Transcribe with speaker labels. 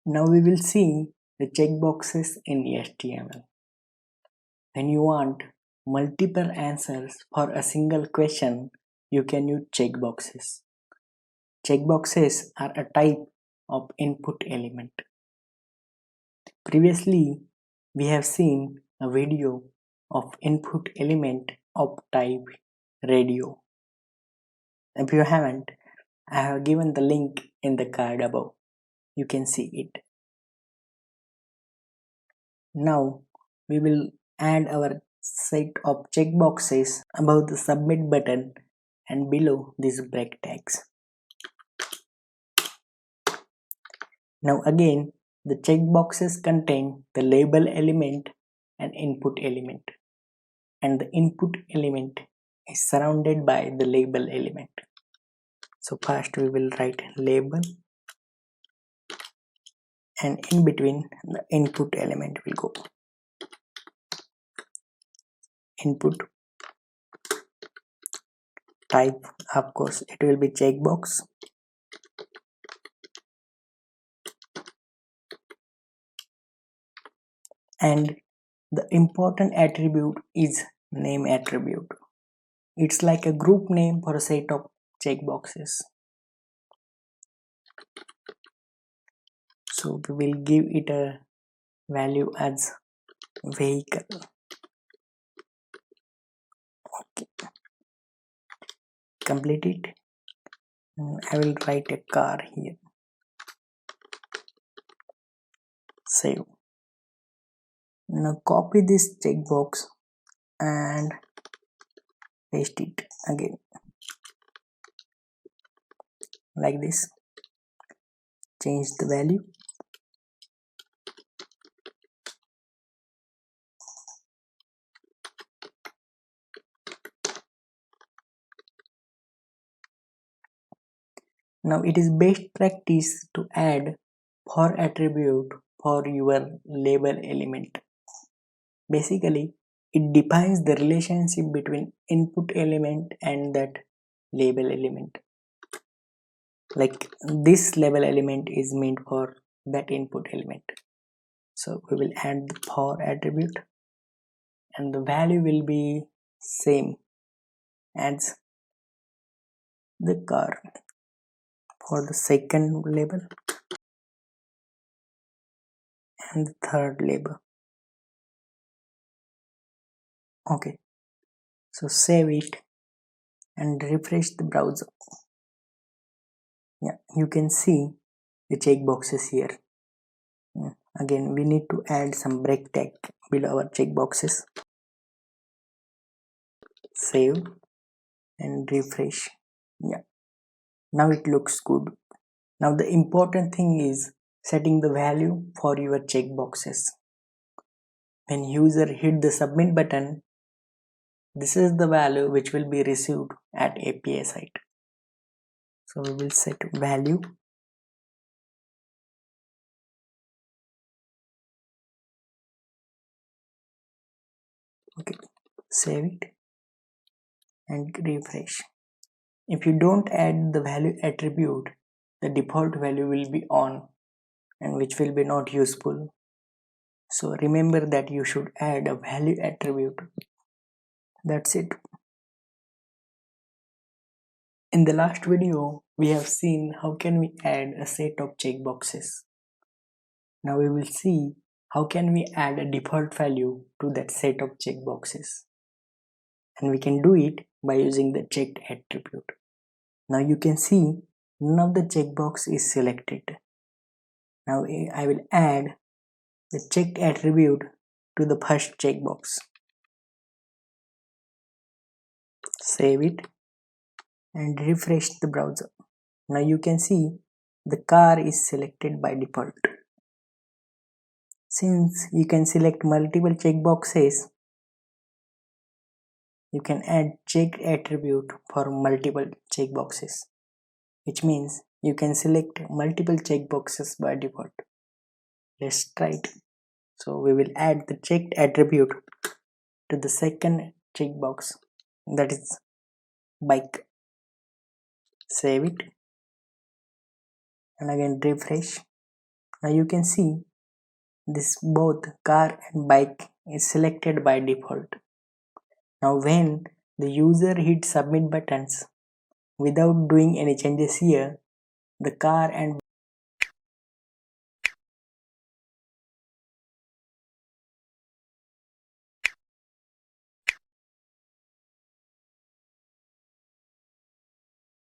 Speaker 1: Now we will see the checkboxes in HTML. When you want multiple answers for a single question, you can use checkboxes. Checkboxes are a type of input element. Previously, we have seen a video of input element of type radio. If you haven't, I have given the link in the card above. You can see it. Now we will add our set of checkboxes above the submit button and below these break tags. Now again, the checkboxes contain the label element and input element, and the input element is surrounded by the label element. So first we will write label, and in between the input element will go. Input type, of course it will be checkbox. And the important attribute is name attribute. It's like a group name for a set of checkboxes. So we will give it a value as vehicle. Okay. Complete it. I will write a car here. Save. Now copy this checkbox and paste it again like this. Change the value. Now it is best practice to add for attribute for your label element. Basically, it defines the relationship between input element and that label element. Like this label element is meant for that input element. So we will add the for attribute, and the value will be same as the car for the second label and the third label. Okay, so save it and refresh the browser. Yeah, you can see the checkboxes here. Again, we need to add some break tag below our checkboxes. Save and refresh. Yeah, now it looks good. Now the important thing is setting the value for your checkboxes. When user hit the submit button, this is the value which will be received at API site. So we will set value. Okay, save it and refresh. If you don't add the value attribute, the default value will be on, and which will be not useful. So remember that you should add a value attribute. That's it. In the last video, we have seen how can we add a set of checkboxes. Now we will see how can we add a default value to that set of checkboxes. And we can do it by using the checked attribute. Now you can see none of the checkbox is selected. Now I will add the checked attribute to the first checkbox. Save it and refresh the browser. Now you can see the car is selected by default. Since you can select multiple checkboxes, you can add checked attribute for multiple checkboxes, which means you can select multiple checkboxes by default. Let's try it. So we will add the checked attribute to the second checkbox, that is bike. Save it and again refresh. Now you can see this both car and bike is selected by default. Now when the user hits submit buttons without doing any changes here, the car and